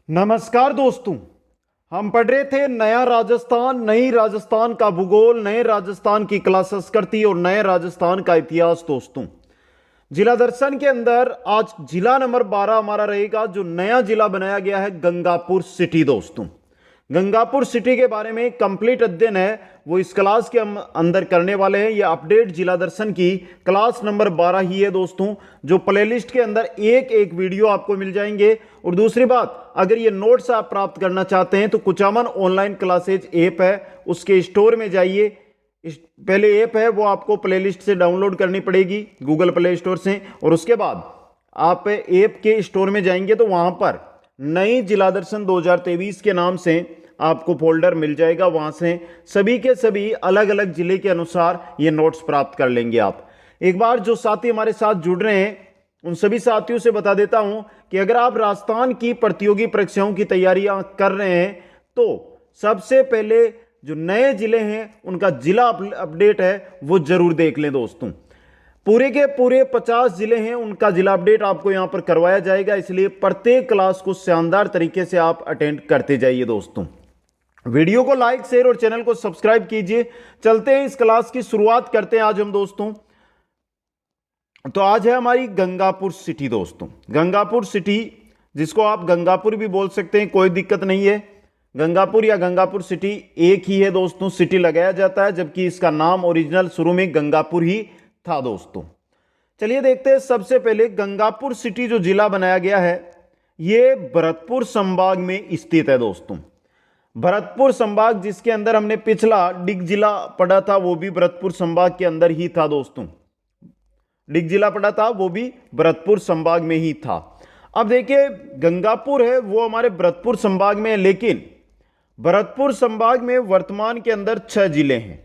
नमस्कार दोस्तों। हम पढ़ रहे थे नया राजस्थान, नई राजस्थान का भूगोल, नए राजस्थान की कला संस्कृति और नए राजस्थान का इतिहास। दोस्तों, जिला दर्शन के अंदर आज जिला नंबर 12 हमारा रहेगा, जो नया जिला बनाया गया है गंगापुर सिटी। दोस्तों, गंगापुर सिटी के बारे में कंप्लीट अध्ययन है वो इस क्लास के हम अंदर करने वाले हैं। ये अपडेट जिला दर्शन की क्लास नंबर 12 ही है दोस्तों, जो प्लेलिस्ट के अंदर एक एक वीडियो आपको मिल जाएंगे। और दूसरी बात, अगर ये नोट्स आप प्राप्त करना चाहते हैं तो कुचामन ऑनलाइन क्लासेज ऐप है, उसके स्टोर में जाइए। पहले ऐप है वो आपको प्लेलिस्ट से डाउनलोड करनी पड़ेगी गूगल प्ले स्टोर से, और उसके बाद आप ऐप के स्टोर में जाएंगे तो वहां पर नई जिला दर्शन 2023 के नाम से आपको फोल्डर मिल जाएगा। वहां से सभी के सभी अलग अलग जिले के अनुसार ये नोट्स प्राप्त कर लेंगे आप। एक बार जो साथी हमारे साथ जुड़ रहे हैं उन सभी साथियों से बता देता हूं कि अगर आप राजस्थान की प्रतियोगी परीक्षाओं की तैयारियां कर रहे हैं तो सबसे पहले जो नए जिले हैं उनका जिला अपडेट है वो जरूर देख लें। दोस्तों, पूरे के पूरे 50 जिले हैं, उनका जिला अपडेट आपको यहां पर करवाया जाएगा, इसलिए प्रत्येक क्लास को शानदार तरीके से आप अटेंड करते जाइए। दोस्तों, वीडियो को लाइक, शेयर और चैनल को सब्सक्राइब कीजिए। चलते हैं, इस क्लास की शुरुआत करते हैं आज हम। दोस्तों, तो आज है हमारी गंगापुर सिटी। दोस्तों, गंगापुर सिटी, जिसको आप गंगापुर भी बोल सकते हैं, कोई दिक्कत नहीं है। गंगापुर या गंगापुर सिटी एक ही है। दोस्तों, सिटी लगाया जाता है, जबकि इसका नाम ओरिजिनल शुरू में गंगापुर ही था। दोस्तों, चलिए देखते हैं। सबसे पहले गंगापुर सिटी जो जिला बनाया गया है यह भरतपुर संभाग में स्थित है। दोस्तों, भरतपुर संभाग, जिसके अंदर हमने पिछला डिग जिला पढ़ा था, वो भी भरतपुर संभाग के अंदर ही था। दोस्तों, डिग जिला पढ़ा था वो भी भरतपुर संभाग में ही था। अब देखिए, गंगापुर है वो हमारे भरतपुर संभाग में है, लेकिन भरतपुर संभाग में वर्तमान के अंदर 6 जिले हैं।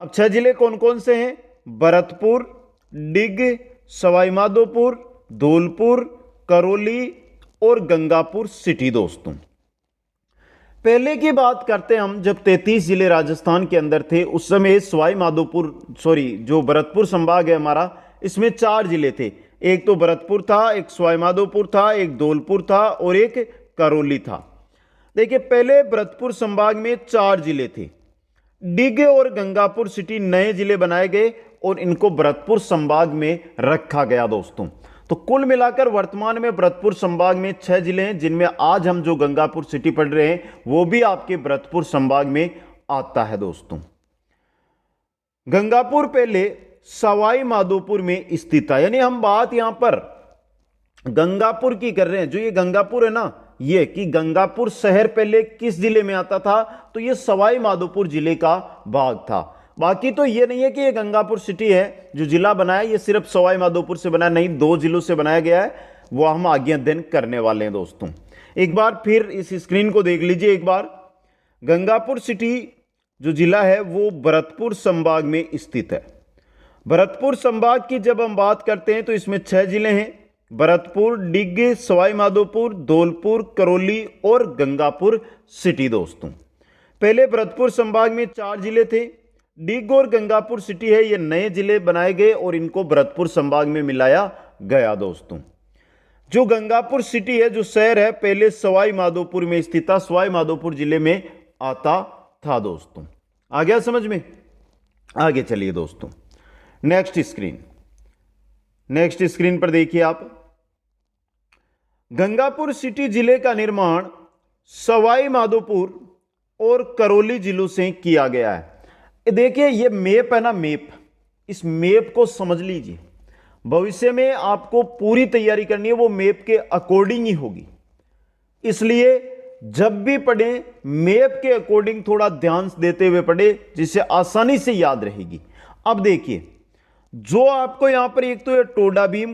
अब 6 जिले कौन कौन से हैं? भरतपुर, डिग, सवाई माधोपुर, धौलपुर, करौली और गंगापुर सिटी। दोस्तों, पहले की बात करते हैं हम, जब 33 जिले राजस्थान के अंदर थे उस समय सवाई माधोपुर जो भरतपुर संभाग है हमारा, इसमें 4 जिले थे। एक तो भरतपुर था, एक सवाई माधोपुर था, एक धौलपुर था और एक करौली था। देखिए, पहले भरतपुर संभाग में 4 जिले थे। डिग और गंगापुर सिटी नए जिले बनाए गए और इनको भरतपुर संभाग में रखा गया। दोस्तों, तो कुल मिलाकर वर्तमान में भरतपुर संभाग में 6 जिले हैं, जिनमें आज हम जो गंगापुर सिटी पढ़ रहे हैं वो भी आपके भरतपुर संभाग में आता है। दोस्तों, गंगापुर पहले सवाई माधोपुर में स्थित था, यानी हम बात यहां पर गंगापुर की कर रहे हैं। जो ये गंगापुर है ना, ये कि गंगापुर शहर पहले किस जिले में आता था, तो ये सवाई माधोपुर जिले का भाग था। बाकी तो ये नहीं है कि ये गंगापुर सिटी है जो जिला बनाया ये सिर्फ सवाई माधोपुर से बना नहीं, 2 जिलों से बनाया गया है, वो हम आगे अध्ययन करने वाले हैं। दोस्तों, एक बार फिर इस स्क्रीन को देख लीजिए एक बार। गंगापुर सिटी जो जिला है वो भरतपुर संभाग में स्थित है। भरतपुर संभाग की जब हम बात करते हैं तो इसमें 6 जिले हैं: भरतपुर, डिग, सवाई माधोपुर, धौलपुर, करौली और गंगापुर सिटी। दोस्तों, पहले भरतपुर संभाग में 4 जिले थे। डिग और गंगापुर सिटी है ये नए जिले बनाए गए और इनको भरतपुर संभाग में मिलाया गया। दोस्तों, जो गंगापुर सिटी है, जो शहर है, पहले सवाई माधोपुर में स्थित था, सवाई माधोपुर जिले में आता था। दोस्तों, आ गया समझ में? आगे चलिए दोस्तों, नेक्स्ट स्क्रीन पर देखिए आप। गंगापुर सिटी जिले का निर्माण सवाई माधोपुर और करौली जिलों से किया गया है। देखिए, ये मैप है ना, मैप, इस मैप को समझ लीजिए। भविष्य में आपको पूरी तैयारी करनी है वो मैप के अकॉर्डिंग ही होगी, इसलिए जब भी पढ़े मैप के अकॉर्डिंग थोड़ा ध्यान देते हुए पढ़े, जिससे आसानी से याद रहेगी। अब देखिए, जो आपको यहां पर एक तो ये टोडाभीम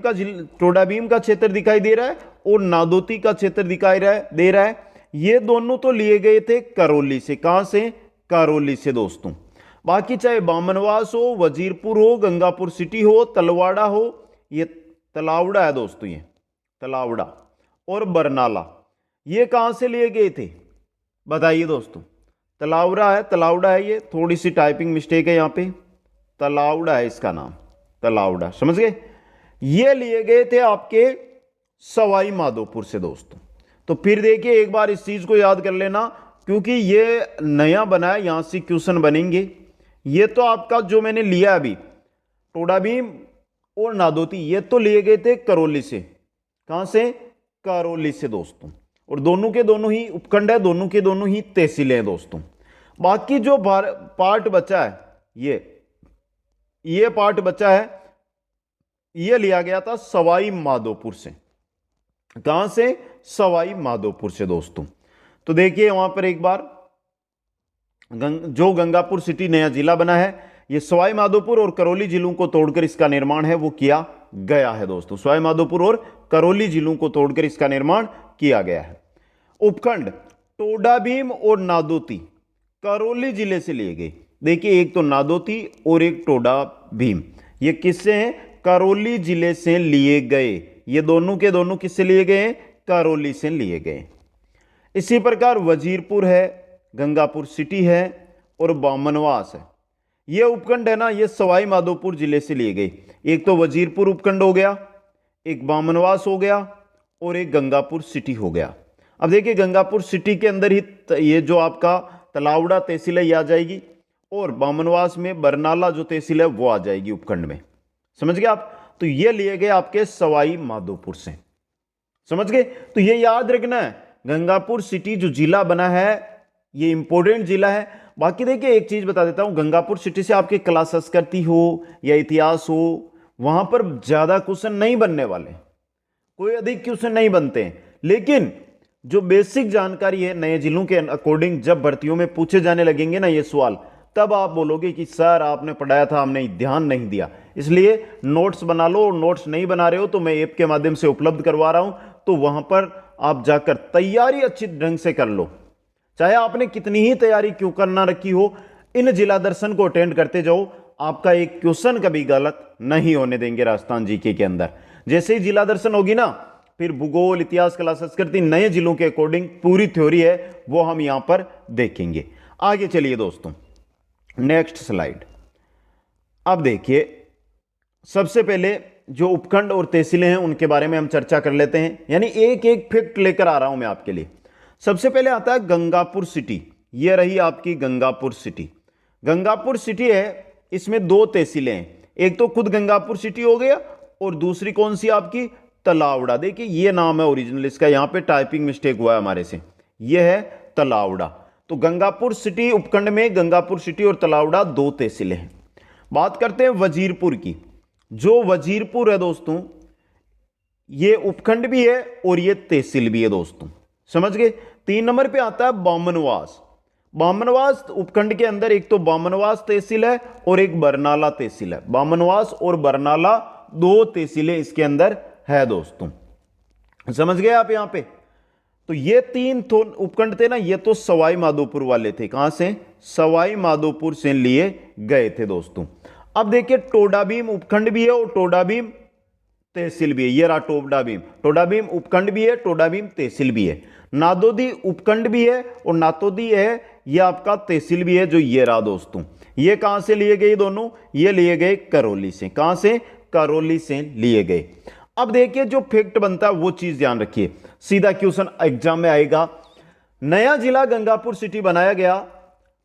का क्षेत्र दिखाई दे रहा है और नादौती का क्षेत्र दिखाई दे रहा है, ये दोनों तो लिए गए थे करौली से। कहां से? करौली से। दोस्तों, बाकी चाहे बामनवास हो, वजीरपुर हो, गंगापुर सिटी हो, तलवाड़ा हो, ये तलावड़ा है दोस्तों, ये तलावड़ा और बरनाला, ये कहां से लिए गए थे बताइए दोस्तों? तलावड़ा है, ये थोड़ी सी टाइपिंग मिस्टेक है यहां पे, तलावड़ा है इसका नाम, तलावड़ा, समझ गए? ये लिए गए थे आपके सवाई माधोपुर से। दोस्तों, तो फिर देखिए एक बार इस चीज को याद कर लेना, क्योंकि ये नया बना है, यहां से क्वेश्चन बनेंगे। ये तो आपका जो मैंने लिया अभी टोडा भीम और नादोती, ये तो लिए गए थे करौली से। कहां से? करौली से दोस्तों। और दोनों के दोनों ही उपखंड है, दोनों के दोनों ही तहसीलें हैं दोस्तों। बाकी जो पार्ट बचा है, ये पार्ट बचा है, ये लिया गया था सवाई माधोपुर से। कहां से? सवाई माधोपुर से दोस्तों। तो देखिए वहां पर एक बार जो गंगापुर सिटी नया जिला बना है, ये सवाई माधोपुर और करौली जिलों को तोड़कर इसका निर्माण है वो किया गया है दोस्तों। सवाई माधोपुर और करौली जिलों को तोड़कर इसका निर्माण किया गया है। उपखंड टोडा भीम और नादोती करौली जिले से लिए गए। देखिए एक तो नादोती और एक टोडा भीम, ये किससे हैं? करौली जिले से लिए गए। ये दोनों के दोनों किससे लिए गए हैं? करौली से लिए गए। इसी प्रकार वजीरपुर है, गंगापुर सिटी है और बामनवास है। ये उपखंड है ना, ये सवाई माधोपुर जिले से लिए गए। एक तो वजीरपुर उपखंड हो गया, एक बामनवास हो गया और एक गंगापुर सिटी हो गया। अब देखिए गंगापुर सिटी के अंदर ही ये जो आपका तलावड़ा तहसील है ये आ जाएगी, और बामनवास में बरनाला जो तहसील है वो आ जाएगी उपखंड में। समझ गए आप? तो ये लिए गए आपके सवाई माधोपुर से। समझ गए? तो ये याद रखना है, गंगापुर सिटी जो जिला बना है ये इंपॉर्टेंट जिला है। बाकी देखिए एक चीज बता देता हूं, गंगापुर सिटी से आपके कला संस्कृति हो या इतिहास हो, वहां पर ज्यादा क्वेश्चन नहीं बनने वाले, कोई अधिक क्वेश्चन नहीं बनते हैं। लेकिन जो बेसिक जानकारी है नए जिलों के अकॉर्डिंग जब भर्तियों में पूछे जाने लगेंगे ना ये सवाल, तब आप बोलोगे कि सर आपने पढ़ाया था हमने ध्यान नहीं दिया। इसलिए नोट्स बना लो, और नोट्स नहीं बना रहे हो तो मैं ऐप के माध्यम से उपलब्ध करवा रहा हूं, तो वहां पर आप जाकर तैयारी अच्छी ढंग से कर लो। चाहे आपने कितनी ही तैयारी क्यों करना रखी हो, इन जिला दर्शन को अटेंड करते जाओ, आपका एक क्वेश्चन कभी गलत नहीं होने देंगे राजस्थान जीके के अंदर। जैसे ही जिला दर्शन होगी ना, फिर भूगोल, इतिहास, कला, संस्कृति नए जिलों के अकॉर्डिंग पूरी थ्योरी है वो हम यहां पर देखेंगे। आगे चलिए दोस्तों, नेक्स्ट स्लाइड। अब देखिए सबसे पहले जो उपखंड और तहसीलें हैं उनके बारे में हम चर्चा कर लेते हैं, यानी एक एक फैक्ट लेकर आ रहा हूं मैं आपके लिए। सबसे पहले आता है गंगापुर सिटी। यह रही आपकी गंगापुर सिटी। गंगापुर सिटी है, इसमें दो तहसीलें हैं, एक तो खुद गंगापुर सिटी हो गया और दूसरी कौन सी आपकी? तलावड़ा। देखिए ये नाम है ओरिजिनल इसका, यहां पे टाइपिंग मिस्टेक हुआ है हमारे से, यह है तलावड़ा। तो गंगापुर सिटी उपखंड में गंगापुर सिटी और तलावड़ा दो तहसीलें हैं। बात करते हैं वजीरपुर की। जो वजीरपुर है दोस्तों, ये उपखंड भी है और ये तहसील भी है दोस्तों। समझ गए? 3 नंबर पे आता है बामनवास। बामनवास उपखंड के अंदर एक तो बामनवास तहसील है और एक बरनाला तहसील है। बामनवास और बरनाला दो तहसीलें इसके अंदर है दोस्तों। समझ गए आप यहां पे? तो ये 3 तो उपखंड थे ना, ये तो सवाई माधोपुर वाले थे। कहां से? सवाई माधोपुर से लिए गए थे दोस्तों। अब देखिए टोडा भीम उपखंड भी है और टोडा भीम तहसील भी है। ये रहा टोडा भीम। टोडा भीम उपखंड भी है, टोडा भीम तहसील भी है। नादोदी उपखंड भी है और नातोदी है, ये आपका तहसील भी है, जो ये रहा दोस्तों। ये कहां से लिए गए दोनों? ये लिए गए करौली से। कहां से? करौली से लिए गए। अब देखिए जो फैक्ट बनता है वो चीज ध्यान रखिए, सीधा क्वेश्चन एग्जाम में आएगा। नया जिला गंगापुर सिटी बनाया गया,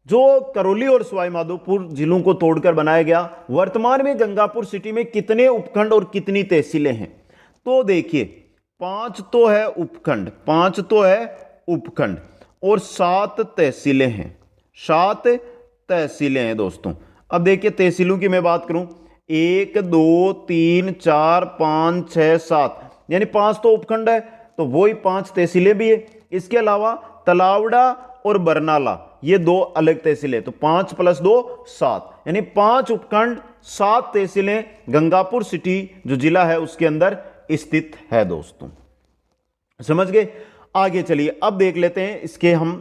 जो करौली और सवाई माधोपुर जिलों को तोड़कर बनाया गया। वर्तमान में गंगापुर सिटी में कितने उपखंड और कितनी तहसीलें हैं? तो देखिए 5 तो है उपखंड, 5 तो है उपखंड और 7 तहसीलें हैं। 7 तहसीलें हैं दोस्तों। अब देखिए तहसीलों की मैं बात करूं, 1 2 3 4 5 6 7, यानी 5 तो उपखंड है, तो वही 5 तहसीलें भी है। इसके अलावा तलावड़ा और बरनाला ये 2 अलग तहसीलें, तो 5 + 2 7, यानी 5 उपखंड 7 तहसीलें गंगापुर सिटी जो जिला है उसके अंदर स्थित है दोस्तों। समझ गए? आगे चलिए अब देख लेते हैं इसके हम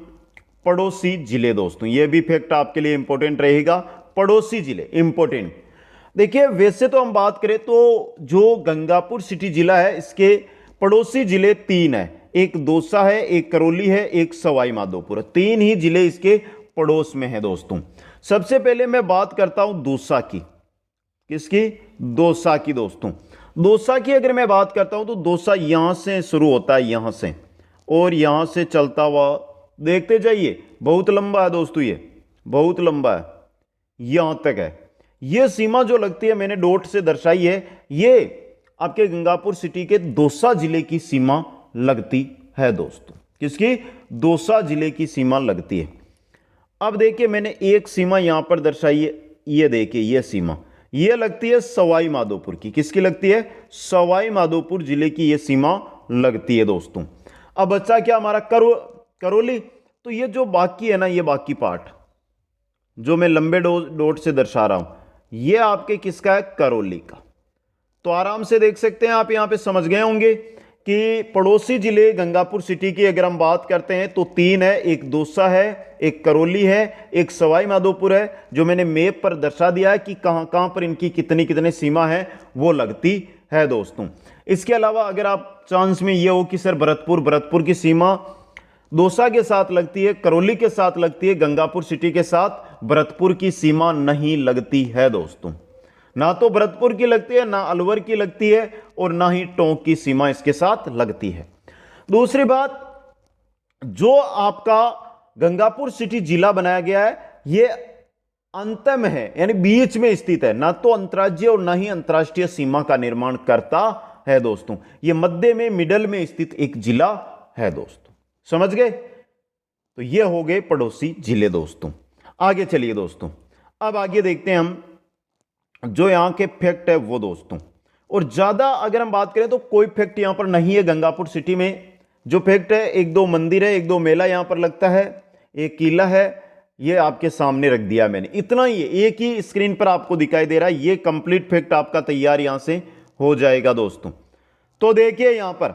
पड़ोसी जिले दोस्तों। यह भी फैक्ट आपके लिए इंपॉर्टेंट रहेगा। पड़ोसी जिले इंपॉर्टेंट। देखिए वैसे तो हम बात करें तो जो गंगापुर सिटी जिला है इसके पड़ोसी जिले 3 है, एक दौसा है, एक करौली है, एक सवाई माधोपुर। 3 ही जिले इसके पड़ोस में है दोस्तों। सबसे पहले मैं बात करता हूं दौसा की। किसकी? दौसा की दोस्तों। दौसा की अगर मैं बात करता हूं तो दौसा यहां से शुरू होता है, यहां से, और यहां से चलता हुआ देखते जाइए, बहुत लंबा है दोस्तों, ये बहुत लंबा है, यहां तक है। ये सीमा जो लगती है मैंने डॉट से दर्शाई है, ये आपके गंगापुर सिटी के दौसा जिले की सीमा लगती है दोस्तों। किसकी? दौसा जिले की सीमा लगती है। अब देखिए मैंने एक सीमा यहां पर दर्शाई है, ये देखिए ये सीमा, ये लगती है सवाई माधोपुर की। किसकी लगती है? सवाई माधोपुर जिले की ये सीमा लगती है दोस्तों। अब बच्चा क्या हमारा करौली। तो ये जो बाकी है ना, ये बाकी पार्ट जो मैं लंबे डॉट से दर्शा रहा हूं, ये आपके किसका है? करौली का। तो आराम से देख सकते हैं आप, यहां पे समझ गए होंगे कि पड़ोसी जिले गंगापुर सिटी की अगर हम बात करते हैं तो 3 है, एक दौसा है, एक करौली है, एक सवाई माधोपुर है, जो मैंने मैप पर दर्शा दिया है कि कहां कहां पर इनकी कितनी कितनी सीमा है वो लगती है दोस्तों। इसके अलावा अगर आप चांस में ये हो कि सर भरतपुर की सीमा दौसा के साथ लगती है, करौली के साथ लगती है, गंगापुर सिटी के साथ भरतपुर की सीमा नहीं लगती है दोस्तों। ना तो भरतपुर की लगती है, ना अलवर की लगती है, और ना ही टोंक की सीमा इसके साथ लगती है। दूसरी बात, जो आपका गंगापुर सिटी जिला बनाया गया है, ये अंत में है, यानी बीच में स्थित है, ना तो अंतर्राज्यीय और ना ही अंतर्राष्ट्रीय सीमा का निर्माण करता है दोस्तों। ये मध्य में, मिडल में स्थित एक जिला है दोस्तों। समझ गए? तो ये हो गए पड़ोसी जिले दोस्तों। आगे चलिए दोस्तों, अब आगे देखते हैं हम जो यहां के फैक्ट है वो दोस्तों। और ज्यादा अगर हम बात करें तो कोई फैक्ट यहां पर नहीं है गंगापुर सिटी में। जो फैक्ट है, 1-2 मंदिर है, 1-2 मेला यहां पर लगता है, एक किला है, ये आपके सामने रख दिया मैंने, इतना ही है, एक ही स्क्रीन पर आपको दिखाई दे रहा है। ये कंप्लीट फैक्ट आपका तैयार यहां से हो जाएगा दोस्तों। तो देखिए यहां पर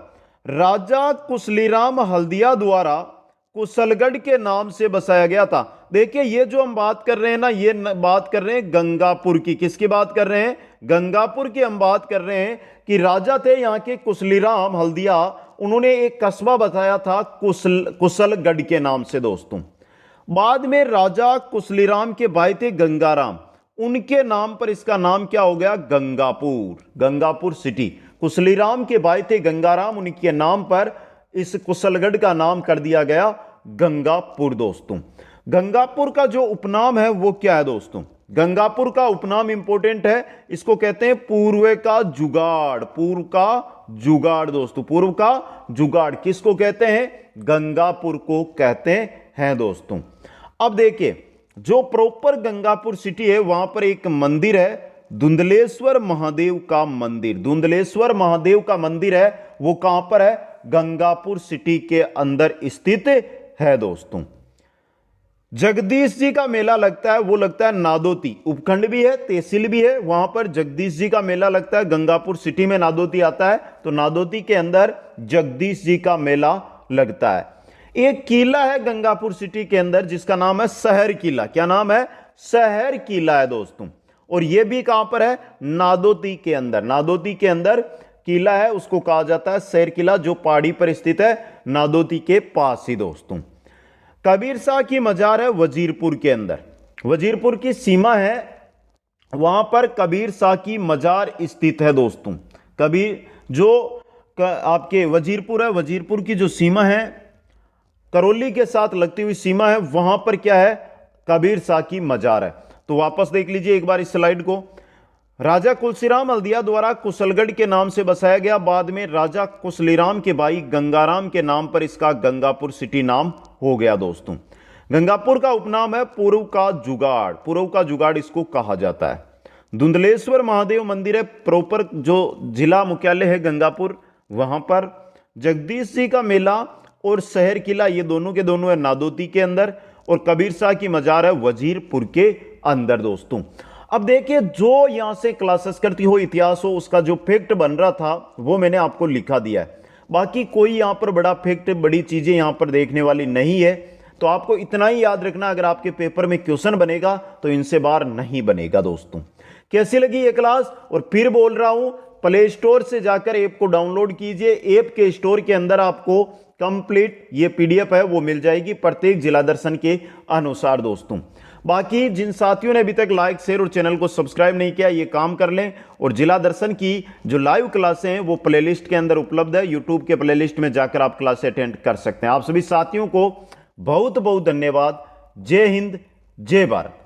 राजा कुशलीराम हल्दिया द्वारा कुशलगढ़ के नाम से बसाया गया था। देखिए ये जो हम बात कर रहे हैं ना, ये बात कर रहे हैं गंगापुर की। किसकी बात कर रहे हैं? गंगापुर की हम बात कर रहे हैं कि राजा थे यहाँ के कुशलीराम हल्दिया, उन्होंने एक कस्बा बताया था कुशलगढ़ के नाम से दोस्तों। बाद में राजा कुशलीराम के भाई थे गंगाराम, उनके नाम पर इसका नाम क्या हो गया? गंगापुर, गंगापुर सिटी। कुशलीराम के भाई थे गंगाराम, उनके नाम पर इस कुशलगढ़ का नाम कर दिया गया गंगापुर दोस्तों। गंगापुर का जो उपनाम है वो क्या है दोस्तों? गंगापुर का उपनाम इंपॉर्टेंट है, इसको कहते हैं पूर्व का जुगाड़। पूर्व का जुगाड़ दोस्तों, पूर्व का जुगाड़ किसको कहते हैं? गंगापुर को कहते हैं दोस्तों। अब देखिए जो प्रॉपर गंगापुर सिटी है वहां पर एक मंदिर है, धुंधलेश्वर महादेव का मंदिर। धुंधलेश्वर महादेव का मंदिर है, वो कहां पर है? गंगापुर सिटी के अंदर स्थित है दोस्तों। जगदीश जी का मेला लगता है, वो लगता है नादोती, उपखंड भी है, तहसील भी है, वहां पर जगदीश जी का मेला लगता है। गंगापुर सिटी में नादोती आता है, तो नादोती के अंदर जगदीश जी का मेला लगता है। एक किला है गंगापुर सिटी के अंदर जिसका नाम है शहर किला। क्या नाम है? शहर किला है दोस्तों। और यह भी कहां पर है? नादोती के अंदर। नादोती के अंदर किला है, उसको कहा जाता है शहर किला, जो पहाड़ी पर स्थित है, नादोती के पास ही दोस्तों। कबीर शाह की मजार है वजीरपुर के अंदर, वजीरपुर की सीमा है, वहां पर कबीर शाह की मजार स्थित है दोस्तों। कबीर जो आपके वजीरपुर है, वजीरपुर की जो सीमा है करौली के साथ लगती हुई सीमा है, वहां पर क्या है? कबीर शाह की मजार है। तो वापस देख लीजिए एक बार इस स्लाइड को। राजा कुशलीराम हल्दिया द्वारा कुशलगढ़ के नाम से बसाया गया, बाद में राजा कुशलीराम के भाई गंगाराम के नाम पर इसका गंगापुर सिटी नाम हो गया दोस्तों। गंगापुर का उपनाम है पूर्व का जुगाड़। पूर्व का जुगाड़ इसको कहा जाता है। धुंधलेश्वर महादेव मंदिर है, प्रॉपर जो जिला मुख्यालय है गंगापुर, वहां पर जगदीश जी का मेला और शहर किला, ये दोनों के दोनों है नादोती के अंदर, और कबीर शाह की मजार है वजीरपुर के अंदर दोस्तों। अब देखिए जो यहां से क्लासेस करती हो, इतिहास हो, उसका जो फैक्ट बन रहा था वो मैंने आपको लिखा दिया है। बाकी कोई यहां पर बड़ा फैक्ट, बड़ी चीजें यहां पर देखने वाली नहीं है। तो आपको इतना ही याद रखना, अगर आपके पेपर में क्वेश्चन बनेगा तो इनसे बाहर नहीं बनेगा दोस्तों। कैसी लगी ये क्लास? और फिर बोल रहा हूं, प्ले स्टोर से जाकर ऐप को डाउनलोड कीजिए। ऐप के स्टोर के अंदर आपको कंप्लीट ये पीडीएफ है वो मिल जाएगी प्रत्येक जिला दर्शन के अनुसार दोस्तों। बाकी जिन साथियों ने अभी तक लाइक, शेयर और चैनल को सब्सक्राइब नहीं किया, ये काम कर लें। और जिला दर्शन की जो लाइव क्लासें हैं वो प्लेलिस्ट के अंदर उपलब्ध है, यूट्यूब के प्लेलिस्ट में जाकर आप क्लासें अटेंड कर सकते हैं। आप सभी साथियों को बहुत बहुत धन्यवाद। जय हिंद, जय भारत।